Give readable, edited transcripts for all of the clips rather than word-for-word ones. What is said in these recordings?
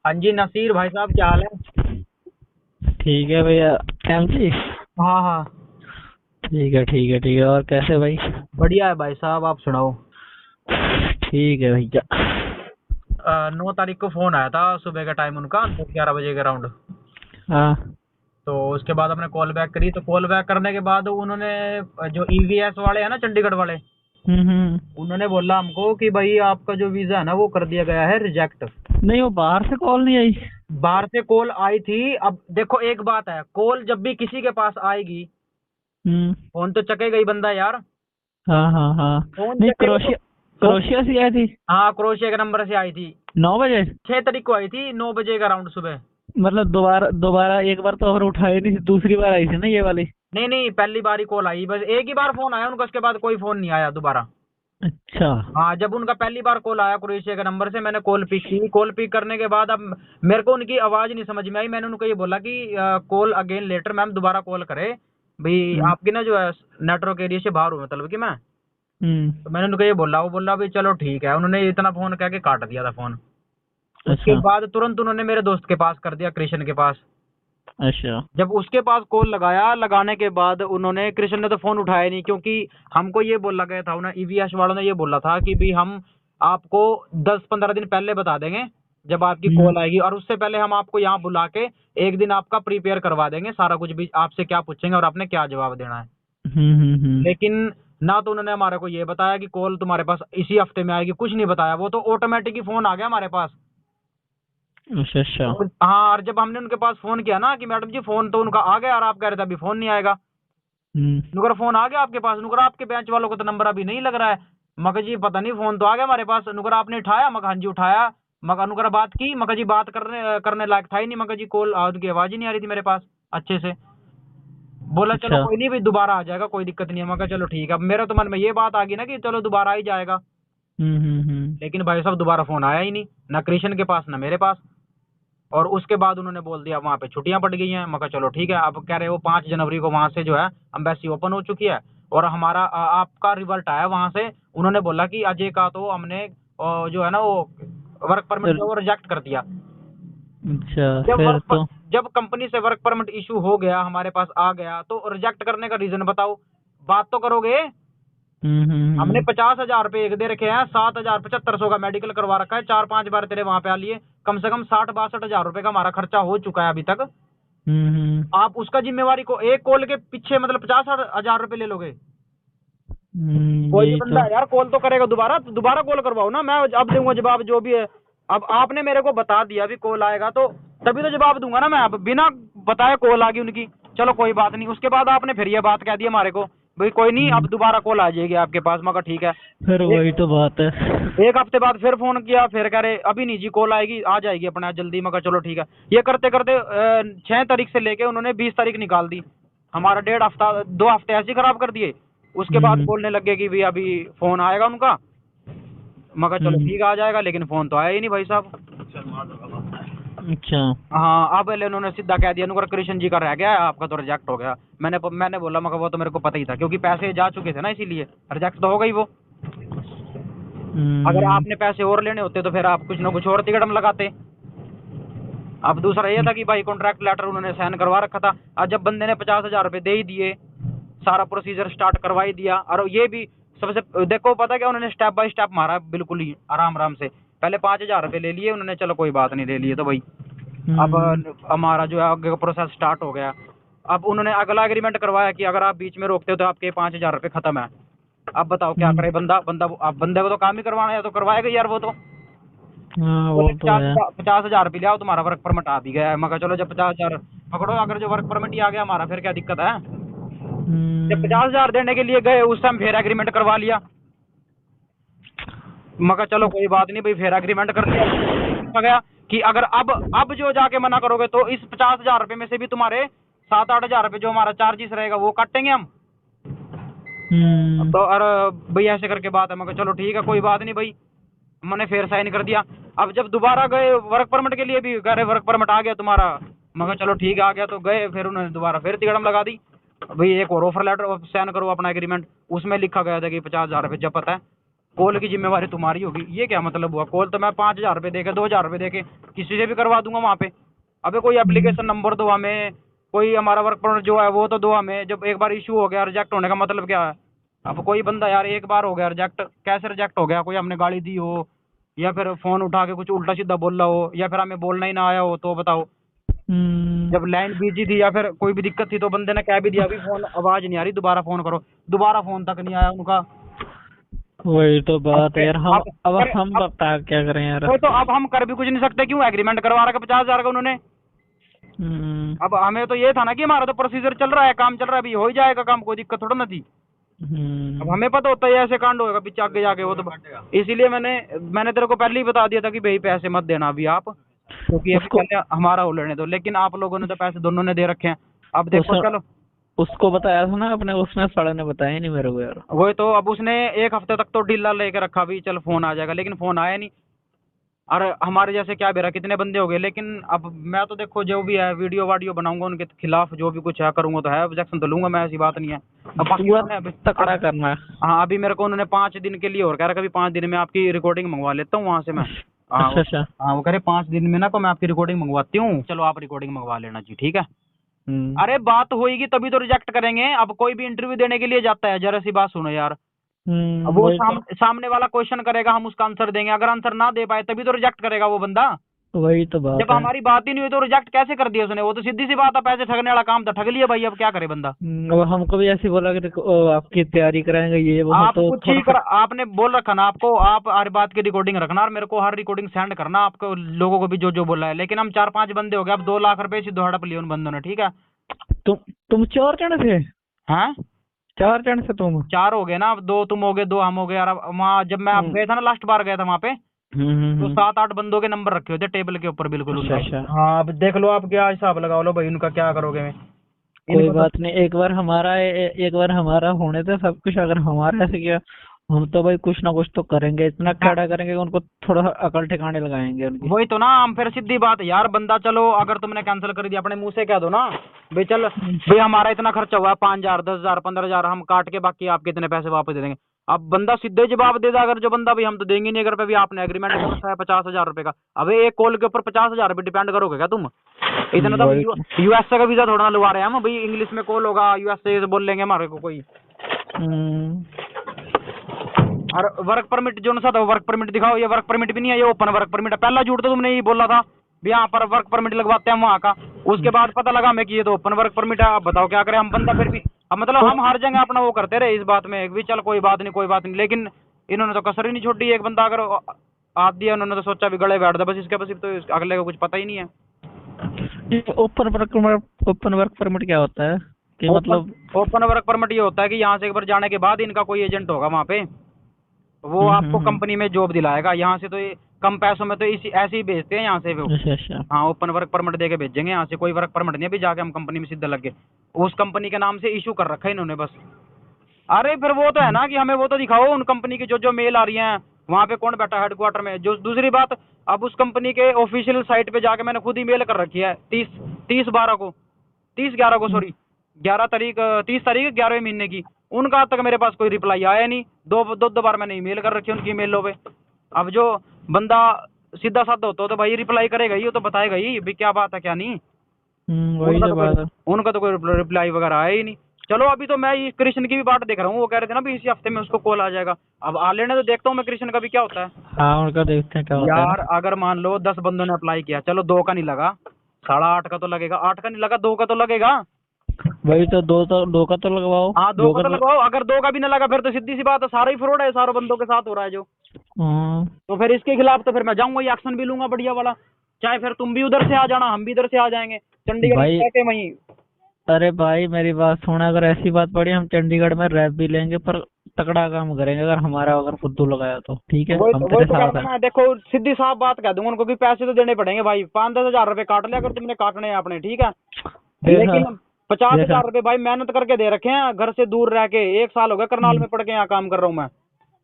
हाँ जी नसीर भाई साहब, क्या हाल है? ठीक है भैया। एम जी। हाँ हाँ। ठीक है ठीक है ठीक है। और कैसे भाई? बढ़िया है भाई साहब, आप सुनाओ। ठीक है भैया। 9 तारीख को फोन आया था सुबह का टाइम उनका 10-11 बजे के राउंड। हाँ। तो उसके बाद हमने कॉल बैक करी, तो कॉल बैक करने के बाद उन्होंने जो ईवीएस वाले हैं ना, चंडीगढ़ वाले, हम्म। उन्होंने बोला हमको कि भाई आपका जो वीजा है ना वो कर दिया गया है रिजेक्ट। नहीं, वो बाहर से कॉल नहीं आई? बाहर से कॉल आई थी। अब देखो एक बात है, कॉल जब भी किसी के पास आएगी, हम्म। फोन तो चकेगा ही बंदा यार। हाँ हाँ हाँ। फोन नहीं, चकेगा तो क्रोशिया। फोन। क्रोशिया से आई थी। हाँ, क्रोशिया के नंबर से आई थी। 9 बजे। 6 तारीख को आई थी, 9 बजे का राउंड सुबह। मतलब दोबारा दोबारा एक बार तो और उठाई नहीं थी, दूसरी बार आई थी ना ये वाली? नहीं नहीं, पहली बार ही कॉल आई, बस एक ही बार फोन आया उनका, उसके बाद कोई फोन नहीं आया दोबारा। अच्छा। हाँ, जब उनका पहली बार कॉल आया क्रोएशिया के नंबर से, मैंने कॉल पिक की। कॉल पिक करने के बाद अब मेरे को उनकी आवाज नहीं समझ में आई। मैंने उनको ये बोला कि कॉल अगेन लेटर, मैम दोबारा कॉल करे भाई, हम्म आपकी ना जो है नेटवर्क एरिया से बाहर हूँ, मतलब कि मैं। हम्म। तो मैंने उनको ये बोला, वो बोला भाई चलो ठीक है। उन्होंने इतना फोन कह के काट दिया था फोन। उसके अच्छा बाद तुरंत उन्होंने मेरे दोस्त के पास कर दिया, कृष्ण के पास। अच्छा। जब उसके पास कॉल लगाया, लगाने के बाद उन्होंने, कृष्ण ने तो फोन उठाया नहीं, क्योंकि हमको ये बोला गया था, उन्हें ईवीएस वालों ने ये बोला था कि भाई हम आपको 10-15 दिन पहले बता देंगे जब आपकी हम्म कॉल आएगी, और उससे पहले हम आपको यहाँ बुला के एक दिन आपका प्रिपेयर करवा देंगे सारा कुछ, भी आपसे क्या पूछेंगे और आपने क्या जवाब देना है। हम्म। लेकिन ना तो उन्होंने हमारे को ये बताया कि कॉल तुम्हारे पास इसी हफ्ते में आएगी, कुछ नहीं बताया। वो तो ऑटोमेटिक ही फोन आ गया हमारे पास। अच्छा अच्छा। और हाँ, और जब हमने उनके पास फोन किया ना कि मैडम जी फोन तो उनका आ गया, और आप कह रहे थे अभी फोन नहीं आएगा। हम्म। नुकरा फोन आ गया आपके पास? नुकरा आपके बेंच वालों को तो नंबर अभी नहीं लग रहा है। मगर जी पता नहीं, फोन तो आ गया हमारे पास। नुकरा आपने उठाया? मगर हाँ जी उठाया। मगर नुकरा बात की? मगर जी बात करने करने लायक था ही नहीं। मगर जी कॉल की आवाज ही नहीं आ रही थी मेरे पास अच्छे से। बोला चलो अच्छा। कोई नहीं भाई, दोबारा आ जाएगा, कोई दिक्कत नहीं है। मगर चलो ठीक है। अब मेरे तो मन में ये बात आ गई ना कि चलो दोबारा ही जाएगा। हम्म। लेकिन भाई साहब दोबारा फोन आया ही नहीं, ना कृष्ण के पास ना मेरे पास। और उसके बाद उन्होंने बोल दिया वहाँ पे छुट्टियां पड़ गई हैं। मैं कहा चलो ठीक है। अब कह रहे हो 5 जनवरी को वहाँ से जो है अम्बेसी ओपन हो चुकी है, और हमारा आपका रिजल्ट आया वहाँ से। उन्होंने बोला कि अजय का तो हमने जो है ना वो वर्क परमिट जो है वो रिजेक्ट कर दिया। अच्छा जब फिर वर्क तो। जब कंपनी से वर्क परमिट इशू हो गया, हमारे पास आ गया, तो रिजेक्ट करने का रीजन बताओ, बात तो करोगे। हमने हम्म। 50,000 रुपये एक दे रखे हैं, 7,000 7500 का मेडिकल करवा रखा है, 4-5 बार तेरे वहां पे आ लिए, कम से कम 60-62 हजार रुपए का हमारा खर्चा हो चुका है अभी तक। हम्म। आप उसका जिम्मेवारी को एक कॉल के पीछे मतलब 50,000 रुपए ले लोगे? कोई भी यही बंदा तो। है यार, कॉल तो करेगा दोबारा, तो दोबारा कॉल करवाओ ना, मैं अब दूंगा जवाब जो भी है। अब आपने मेरे को बता दिया अभी कॉल आएगा, तो तभी तो जवाब दूंगा ना मैं। अब बिना बताए कॉल आ गई उनकी, चलो कोई बात नहीं। उसके बाद आपने फिर ये बात कह दी हमारे को, भाई कोई नहीं हम्म। अब दोबारा कॉल आ जाएगी आपके पास। मगर ठीक है। फिर एक वही तो बात है। एक हफ्ते बाद फिर फोन किया, फिर कह रहे अभी नहीं जी, कॉल आएगी, आ जाएगी अपना जल्दी। मगर चलो ठीक है। ये करते करते 6 तारीख से लेके उन्होंने 20 तारीख निकाल दी। हमारा 1.5 हफ्ता 2 हफ्ते ऐसे ही खराब कर दिए। उसके बाद हम्म बोलने लगे कि भाई अभी फोन आएगा उनका। मगर चलो हम्म। ठीक है, आ जाएगा, लेकिन फोन तो आया ही नहीं भाई साहब। अच्छा। हाँ, अब पहले उन्होंने सीधा कह दिया, उनका कृष्ण जी का रह गया है, आपका तो रिजेक्ट हो गया। मैंने बोला मगर वो तो मेरे को पता ही था, क्योंकि पैसे जा चुके थे ना, इसीलिए रिजेक्ट तो हो गई वो। अगर हम्म। आपने पैसे और लेने होते तो फिर आप कुछ ना कुछ और तिकड़म लगाते। अब दूसरा ये था कि भाई कॉन्ट्रैक्ट लेटर उन्होंने साइन करवा रखा था। आज जब बंदे ने 50,000 रुपये दे ही दिए, सारा प्रोसीजर स्टार्ट करवा ही दिया, और ये भी सबसे देखो पता क्या, उन्होंने स्टेप बाय स्टेप मारा बिल्कुल ही आराम आराम से। पहले 5,000 रुपये ले लिए उन्होंने, चलो कोई बात नहीं, ले लिए तो भाई। अब हम्म। हमारा जो है आगे का प्रोसेस स्टार्ट हो गया। अब उन्होंने अगला एग्रीमेंट करवाया कि अगर आप बीच में रोकते हो तो आपके 5,000 रुपये खत्म है। अब बताओ क्या हम्म। करे बंदा बंदा अब बंदे को तो काम ही करवाना है, तो करवाएगा यार वो तो। हाँ वो बोले तो पचास है। 50,000 रुपये ले आओ, तुम्हारा वर्क परमिट आ भी गया है। मगर चलो जब 50,000 पकड़ो, अगर जो वर्क परमिट ही आ गया हमारा, फिर क्या दिक्कत है? जब हम्म 50,000 देने के लिए गए उस टाइम फिर एग्रीमेंट करवा लिया। मगर चलो कोई बात नहीं भाई, फिर एग्रीमेंट कर लिया। लिखा गया कि अगर अब जो जाके मना करोगे तो इस 50,000 रुपये में से भी तुम्हारे 7-8 हजार रुपये जो हमारा चार्जेस रहेगा वो काटेंगे हम। हम्म। तो और भाई ऐसे करके बात है। मगर चलो ठीक है, कोई बात नहीं भाई, मैंने फिर साइन कर दिया। अब जब दोबारा गए वर्क परमिट के लिए भी, कह रहे वर्क परमिट आ गया तुम्हारा। मगर चलो ठीक है, आ गया तो गए, फिर उन्होंने दोबारा फिर तिकड़म लगा दी, भाई एक और ऑफर लेटर साइन करो अपना एग्रीमेंट। उसमें लिखा गया था कि 50,000 रुपये जब पता है। कॉल की जिम्मेवारी तुम्हारी होगी। ये क्या मतलब हुआ? कॉल तो मैं 5,000 रुपये देके 2,000 रुपये देके किसी से भी करवा दूंगा वहाँ पे। अबे कोई एप्लीकेशन नंबर दो हमें, कोई हमारा वर्क परमिट जो है वो तो दो हमें। जब एक बार इशू हो गया, रिजेक्ट होने का मतलब क्या है? अब कोई बंदा यार एक बार हो गया रिजेक्ट, कैसे रिजेक्ट हो गया? कोई हमने गाली दी हो, या फिर फोन उठा के कुछ उल्टा सीधा बोल रहा हो, या फिर हमें बोलना ही ना आया हो, तो बताओ। जब लाइन बिजी थी या फिर कोई भी दिक्कत थी तो बंदे ने कह भी दिया अभी फोन आवाज नहीं आ रही, दोबारा फोन करो। दोबारा फोन तक नहीं आया उनका। वही तो बात है यार। हम अब अरे हम बता क्या करें यार। वो तो अब हम कर भी कुछ नहीं सकते, क्यों? एग्रीमेंट करवा रखा 50,000 का उन्होंने। हम्म। अब हमें तो ये था ना कि हमारा तो प्रोसीजर चल रहा है, काम चल रहा है, अभी हो ही जाएगा काम, कोई दिक्कत थोड़ा ना थी। अब हमें पता होता है ऐसे कांड होएगा पीछे आगे जाके, वो तो इसीलिए मैंने तेरे को पहले ही बता दिया था कि भाई पैसे मत देना अभी आप, क्योंकि अभी उसको पहले हमारा हो लेने दो। लेकिन आप लोगों ने तो पैसे दोनों ने दे रखे हैं। अब देखो उस, चलो, उसको बताया था ना अपने, उसने साले ने बताया ही नहीं मेरे को यार। वही तो। अब उसने एक हफ्ते तक तो ढीला लेके रखा भी, चल फोन आ जाएगा, लेकिन फोन आया नहीं। और हमारे जैसे क्या बेरा कितने बंदे हो गए। लेकिन अब मैं तो देखो जो भी है वीडियो वाडियो बनाऊंगा उनके खिलाफ, जो भी कुछ है करूंगा तो है, ऑब्जेक्शन तो लूंगा मैं, ऐसी बात नहीं है। अब बाकी पूरा उन्होंने तकड़ा करना है। हाँ अभी मेरे को उन्होंने 5 दिन के लिए और कह रहा, कभी 5 दिन में आपकी रिकॉर्डिंग मंगवा लेता हूँ वहां से मैं। हाँ अच्छा अच्छा। हाँ, वो कह रहे 5 दिन में ना तो मैं आपकी रिकॉर्डिंग मंगवाती हूँ, चलो आप रिकॉर्डिंग मंगवा लेना जी, ठीक है। हम्म। अरे बात होएगी तभी तो रिजेक्ट करेंगे। अब कोई भी इंटरव्यू देने के लिए जाता है, जरा सी बात सुनो यार। अब वो वही तो। सामने वाला क्वेश्चन करेगा, हम उसका आंसर देंगे, अगर आंसर ना दे पाए तभी तो रिजेक्ट करेगा वो बंदा। वही तो बात जब है। हमारी बात ही नहीं हुई तो रिजेक्ट कैसे कर दिया उसने? वो तो सीधी सी बात है, पैसे ठगने वाला काम था, ठग लिया भाई, अब क्या करे बंदा। अब हमको भी ऐसे बोला कि देखो, आपकी तैयारी कराएंगे ये वो, हम आप तो कुछ थोड़ा ही सा। कर, आपने बोल रखा ना आपको, आप हर बात की रिकॉर्डिंग रखना और मेरे को हर रिकॉर्डिंग सेंड करना, आपको लोगों को भी जो जो बोला है। लेकिन हम 4-5 बंदे हो गए, अब 2 लाख रुपए सीधे हड़प लिए उन बंदों ने, ठीक है। तुम 4 जन थे? हैं? 4 जन से तुम? 4 हो गए ना, अब 2 तुम हो गए, 2 हम हो गए। और अब वहाँ जब मैं अब हम्म गया था ना, लास्ट बार गया था वहाँ पे, तो हम्म। 7-8 बंदों के नंबर रखे हुए थे टेबल के ऊपर बिल्कुल अच्छा उनका। अच्छा। हाँ अब देख लो आप, क्या हिसाब लगाओ लो भाई, उनका क्या करोगे? कोई इनको तो बात नहीं, एक बार हमारा होने दे सब कुछ। अगर हमारा ऐसे किया, हम तो भाई कुछ ना कुछ तो करेंगे, इतना खड़ा करेंगे कि उनको थोड़ा सा अकल ठिकाने लगाएंगे उनकी। वही तो ना। हम फिर सीधी बात है यार, बंदा चलो अगर तुमने कैंसिल कर दिया, अपने मुंह से कह दो ना भाई, चल भाई हमारा इतना खर्चा हुआ, 5,000 10,000 15,000 हम काट के बाकी आपके इतने पैसे वापस दे देंगे। अब बंदा सीधे जवाब दे देगा, अगर जो बंदा भाई हम तो देंगे नहीं, अगर भाई आपने एग्रीमेंट कर रखा है 50,000 रुपए का। अबे एक कॉल के ऊपर 50,000 रुपए डिपेंड करोगे क्या तुम? इतना तो वही। यूएसए का वीजा थोड़ा ना लगा रहे हैं हम भाई, इंग्लिश में कॉल होगा यूएसए से बोल लेंगे हमारे को कोई। हम्म। और वर्क परमिट जो सा था, वर्क परमिट दिखाओ, ये वर्क परमिट भी नहीं है, ये ओपन वर्क परमिट है। पहला झूठ तो तुमने यही बोला था भी यहाँ पर वर्क परमिट लगवाते हैं वहाँ का, उसके बाद पता लगा हमें कि ये तो ओपन वर्क परमिट है। अब बताओ क्या करें हम, बंदा फिर भी। अब मतलब हम हर जगह अपना वो करते रहे इस बात में भी, चल कोई बात नहीं कोई बात नहीं, लेकिन इन्होंने तो कसर ही नहीं छोड़ी। एक बंदा अगर हाथ दिया उन्होंने तो सोचा भी गले बैठ दे बस, इसके बस तो अगले को कुछ पता ही नहीं है। ये ओपन वर्क परमिट क्या होता है कि मतलब? ओपन वर्क परमिट ये होता है कि यहाँ से एक बार जाने के बाद इनका कोई एजेंट होगा वहाँ पे, वो आपको हम्म। कंपनी में जॉब दिलाएगा। यहाँ से तो ये कम पैसों में तो इसी ऐसे ही भेजते हैं यहाँ से वो। अच्छा अच्छा। हाँ ओपन वर्क परमिट दे के भेजेंगे, यहाँ से कोई वर्क परमिट नहीं है, अभी जाके हम कंपनी में सीधा लग गए। उस कंपनी के नाम से इशू कर रखा है इन्होंने बस। अरे फिर वो तो है ना कि हमें वो तो दिखाओ उन कंपनी की जो जो मेल आ रही है, वहाँ पे कौन बैठा है हेडक्वार्टर में। जो दूसरी बात, अब उस कंपनी के ऑफिशियल साइट पे जाके मैंने खुद ही मेल कर रखी है 30/12 को, 30/11 को, सॉरी 11 तारीख, 30 तारीख 11वें महीने की। उनका आज तक मेरे पास कोई रिप्लाई आया नहीं। दो बार मैंने ईमेल कर रखी है उनकी ईमेलों पे। अब जो बंदा सीधा साधा होता हो तो भाई रिप्लाई करेगा ही, वो तो बताएगा ही भी क्या बात है क्या नहीं। वही तो बात है। उनका तो कोई रिप्लाई वगैरह आया ही नहीं। चलो अभी तो मैं ये कृष्ण की भी बात देख रहा हूँ, वो कह रहे थे ना भी इसी हफ्ते में उसको कॉल आ जाएगा। अब आ लेने तो देखता हूँ मैं कृष्ण का भी क्या होता है। हाँ, उनका देखते हैं क्या होता है यार ना। अगर मान लो 10 बंदों ने अप्लाई किया, चलो 2 का नहीं लगा, 8.5 का तो लगेगा, 8 का नहीं लगा 2 का तो लगेगा। वही तो, दो का तो लगवाओ। हाँ 2 दो का का तो तो। लगवाओ, अगर 2 का भी ना लगा फिर तो सीधी सी बात है, सारा ही फ्रॉड है, सारे बंदों के साथ हो रहा है जो। हाँ। तो फिर इसके खिलाफ तो फिर मैं जाऊंगा, ये एक्शन भी लूंगा बढ़िया वाला। चाहे फिर तुम भी उधर से आ जाना, हम भी इधर से आ जाएंगे, चंडीगढ़ में भाई, रह के वहीं। अरे भाई मेरी बात सुना, अगर ऐसी बात पड़ी हम चंडीगढ़ में रैप भी लेंगे, पर तगड़ा काम करेंगे। अगर हमारा अगर फुद्दू लगाया तो ठीक है, हम वही तेरे तो कह साथ रहा हैं। था मैं, देखो सीधी साफ बात कह दूंगा उनको कि पैसे तो देने पड़ेंगे भाई, 5-10 हजार रुपए काट लिया अगर तुमने काटने हैं अपने, ठीक है। देखा। लेकिन 50 हजार देखा। रुपए भाई मेहनत करके दे रखे हैं, घर से दूर रह के 1 साल हो गया करनाल हम्म में पड़ के यहाँ काम कर रहा हूँ मैं।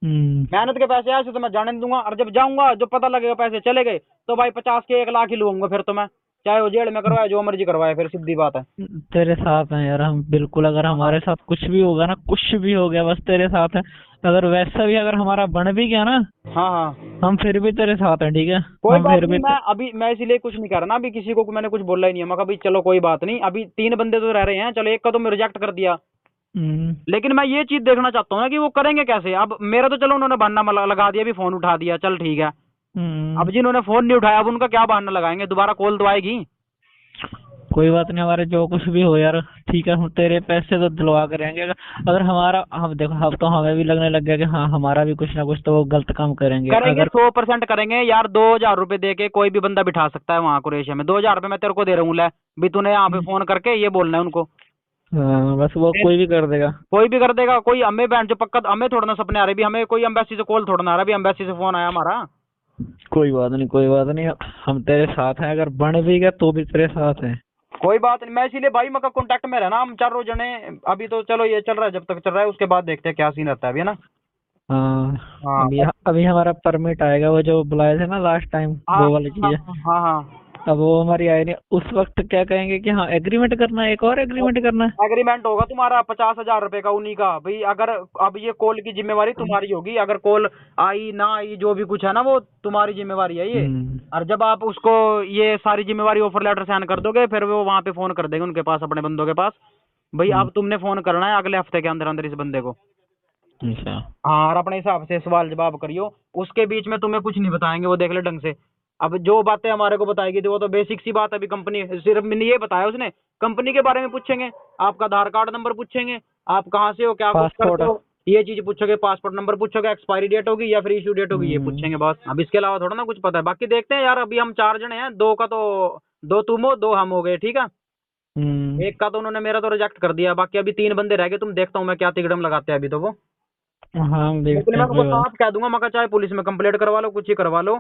हम्म। मेहनत के पैसे ऐसे तो मैं जाने नहीं दूंगा, और जब जाऊंगा जो पता लगेगा पैसे चले गए तो भाई 50 के 1 लाख ही लूंगा फिर तो मैं। चाहे वो जेल में करवाए, जो मर्जी करवाए, फिर सीधी बात है। तेरे साथ हैं यार हम, बिल्कुल। अगर हमारे साथ कुछ भी होगा ना, कुछ भी हो गया, बस तेरे साथ है। अगर वैसा भी अगर हमारा बन भी गया ना, हाँ हाँ, हम फिर भी तेरे साथ हैं, ठीक है। कोई हम बात फिर नहीं। भी मैं इसीलिए कुछ नहीं कर रहा ना अभी, किसी को मैंने कुछ बोला ही नहीं है। मैं कहा भाई चलो कोई बात नहीं, अभी 3 बंदे तो रह रहे हैं, चलो एक का तो मैं रिजेक्ट कर दिया, हम्म, लेकिन मैं ये चीज देखना चाहता हूँ ना कि वो करेंगे कैसे। अब मेरा तो चलो उन्होंने बहाना लगा दिया, भी फोन उठा दिया, चल ठीक है। अब हम्म। जिन्होंने फोन नहीं उठाया, अब उनका क्या बहाना लगाएंगे, दोबारा कॉल तो आएगी। कोई बात नहीं, हमारे जो कुछ भी हो यार, ठीक है। हम तेरे पैसे तो दिलवा के रहेंगे। अगर हमारा, हम देखो, अब तो हमें भी लगने लग गया कि हाँ, हमारा भी कुछ ना कुछ तो वो गलत काम करेंगे करेंगे, अगर। 100% करेंगे यार। 2,000 रुपए दे के कोई भी बंदा बिठा सकता है वहां क्रोएशिया में। 2,000 रुपए मैं तेरे को दे रहा हूँ, ले भी तूने यहाँ पे फोन करके ये बोलना है उनको। हाँ, बस वो कोई भी कर देगा। कोई भी कर देगा, कोई हमें बैंड जो पक्का, हमें थोड़ा ना सपने आ रहे भी, हमें कोई एम्बेसी से कॉल थोड़ा ना आ रहा भी, एम्बेसी से फोन आया हमारा। कोई बात नहीं, कोई बात नहीं। हम तेरे साथ हैं, अगर बन भी गया तो भी तेरे साथ हैं। कोई बात नहीं, मैं इसीलिए भाई मैं कांटेक्ट में रहना, हम चारों जने। अभी तो चलो ये चल रहा है, जब तक चल रहा है, उसके बाद देखते हैं क्या सीन रहता है अभी, है ना। हाँ। हाँ अभी अभी हमारा परमिट आएगा, वो जो बुलाए थे ना लास्ट टाइम, हाँ वो वाली हाँ चीज है। हाँ हाँ। अब वो हमारी आई नहीं, उस वक्त क्या कहेंगे कि हाँ एग्रीमेंट करना है, एक और एग्रीमेंट करना है। एग्रीमेंट होगा तुम्हारा 50,000 रुपए का, उन्हीं का भाई। अगर अब ये कॉल की जिम्मेवारी तुम्हारी होगी, अगर कॉल आई ना आई जो भी कुछ है ना, वो तुम्हारी जिम्मेवारी है ये। हम्म, और जब आप उसको ये सारी जिम्मेवारी ऑफर लेटर साइन कर दोगे, फिर वो वहां पे फोन कर देंगे उनके पास, अपने बंदों के पास, भाई हम्म। अब तुमने फोन करना है अगले हफ्ते के अंदर अंदर इस बंदे को। अच्छा। हाँ, और अपने हिसाब से सवाल जवाब करियो। उसके बीच में तुम्हें कुछ नहीं बताएंगे, वो देख ले ढंग से। अब जो बातें हमारे को बताएगी थी वो तो बेसिक सी बात है। अभी कंपनी सिर्फ मैंने ये बताया, उसने कंपनी के बारे में पूछेंगे, आपका आधार कार्ड नंबर पूछेंगे, आप कहाँ से हो, क्या कुछ करते पासपोर्ट। हो, ये चीज पूछोगे, पासपोर्ट नंबर पूछोगे, एक्सपायरी डेट होगी या फिर इशू डेट होगी, ये हम्म, पूछेंगे बस। अब इसके अलावा थोड़ा ना कुछ पता है। बाकी देखते हैं यार, अभी हम 4 जने हैं, 2 का तो 2 तुम हो, 2 हम हो गए, ठीक है। हम्म। एक का तो उन्होंने मेरा तो रिजेक्ट कर दिया, बाकी अभी 3 बंदे रह गए। तुम देखता हूँ मैं क्या तिकड़म लगाते हैं अभी तो वो। हाँ, हम लेकिन देखते मैं हैं, उनको कोई बात। साफ कह दूंगा, मैं कहा चाहे पुलिस में कंप्लेंट करवा लो, कुछ ही करवा लो,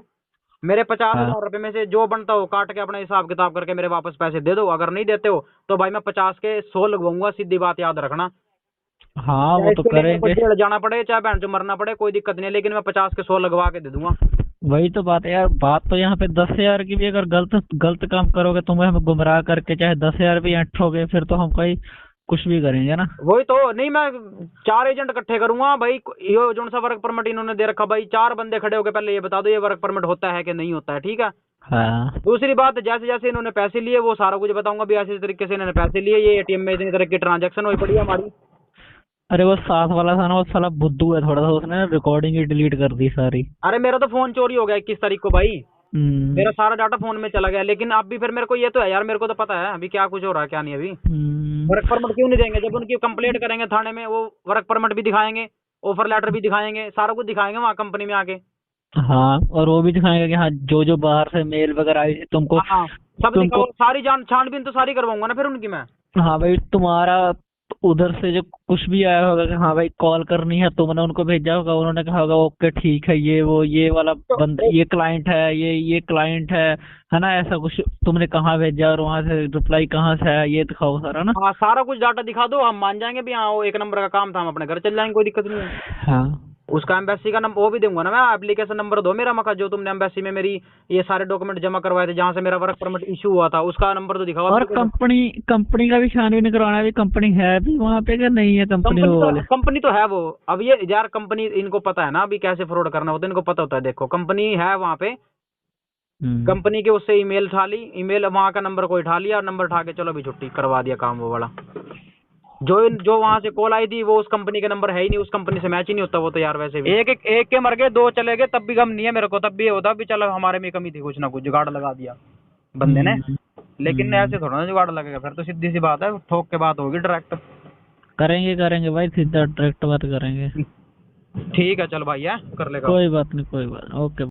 मेरे पचास हाँ, हजार रुपए में से जो बनता हो काट के अपना हिसाब किताब करके मेरे वापस पैसे दे दो। अगर नहीं देते हो तो भाई मैं 50 के 100 लगवाऊंगा, सीधी बात याद रखना। हाँ, चाहे वो तो इसके लिए मेरे को करेंगे। जेल जाना पड़े, चाहे बहन जो मरना पड़े, कोई दिक्कत नहीं है, लेकिन मैं 50 के 100 लगवा के दे दूंगा। वही तो बात है यार। बात तो यहाँ पे 10,000 की भी, अगर गलत गलत काम करोगे, तुम्हें हम गुमराह करके चाहे 10,000 भी ऐंठोगे, फिर तो हम कहीं कुछ भी करेंगे ना। वही तो नहीं, मैं 4 एजेंट इकट्ठे करूंगा भाई। ये जो सा वर्क परमिट इन्होंने दे रखा भाई, 4 बंदे खड़े होके पहले ये बता दो ये वर्क परमिट होता है कि नहीं होता है, ठीक है। हाँ। दूसरी बात, जैसे जैसे इन्होंने पैसे लिए वो सारा कुछ बताऊंगा भी, ऐसे तरीके से इन्होंने पैसे लिए, ये एटीएम में इतनी तरह की ट्रांजैक्शन हुई पड़ी है हमारी। अरे वो साथ वाला था ना, वो साला बुद्धू है थोड़ा सा, उसने रिकॉर्डिंग ही डिलीट कर दी सारी। अरे मेरा तो फोन चोरी हो गया 21 तारीख को भाई, हम्म, मेरा सारा डाटा फोन में चला गया। लेकिन अब भी फिर मेरे को ये तो है यार, मेरे को तो पता है अभी क्या कुछ हो रहा है क्या नहीं। अभी हम्म। वर्क परमिट क्यों नहीं देंगे, जब उनकी कंप्लेंट करेंगे थाने में, वो वर्क परमिट भी दिखाएंगे, ऑफर लेटर भी दिखाएंगे, सारा कुछ दिखाएंगे वहाँ कंपनी में आके। हाँ, और वो भी दिखाएगा कि हाँ, जो जो बाहर से मेल वगैरह आई थी तुमको। हाँ, सब तुमको। दिखाओ, सारी जान छानबीन तो सारी करवाऊंगा ना फिर उनकी मैं। हाँ भाई, तुम्हारा उधर से जो कुछ भी आया होगा कि हाँ भाई कॉल करनी है, तुमने उनको भेजा होगा, उन्होंने कहा होगा ओके ठीक है, ये वो ये वाला तो बंद, ये क्लाइंट है, ये क्लाइंट है ना, ऐसा कुछ तुमने कहाँ भेजा और वहां से रिप्लाई कहाँ से आया, ये दिखाओ सारा ना। हाँ, सारा कुछ डाटा दिखा दो, हम मान जाएंगे भी हाँ वो एक नंबर का काम था, हम अपने घर चल जाएंगे, कोई दिक्कत नहीं है। हाँ। उसका एम्बेसी का नंबर वो भी दूंगा ना मैं, एप्लीकेशन नंबर दो मेरा मका, जो तुमने एम्बेसी में मेरी ये सारे डॉक्यूमेंट जमा करवाए थे, जहाँ से मेरा वर्क परमिट इशू हुआ था, उसका नंबर तो दिखाओ और application। कंपनी कंपनी का भी छानबीन करवाना है, भी कंपनी है भी वहां पे क्या नहीं है कंपनी वो वाले। कंपनी तो है वो। अब ये यार कंपनी, इनको पता है ना अभी कैसे फ्रॉड करना होता है, इनको पता होता है। देखो कंपनी है वहाँ पे, हम्म। कंपनी के उससे ईमेल उठा ली, ईमेल वहाँ का नंबर को उठा लिया, और नंबर उठा के चलो भी छुट्टी करवा दिया काम वो वाला। जो जो वहां से कॉल आई थी वो उस कंपनी का नंबर है ही नहीं, उस कंपनी से मैच ही नहीं होता वो तो यार। वैसे भी एक के मर गए, 2 चले गए, तब भी गम नहीं है मेरे को। तब भी ये होता भी चलो हमारे में कमी थी, कुछ ना कुछ जुगाड़ लगा दिया बंदे ने। हम्म। लेकिन ऐसे थोड़ा ना जुगाड़ लगेगा, फिर तो सीधी सी बात है, ठोक के बात होगी डायरेक्ट। करेंगे करेंगे भाई, सीधा डायरेक्ट बात करेंगे। ठीक है चल भाई, है कर लेगा। कोई बात नहीं, कोई बात नहीं, ओके।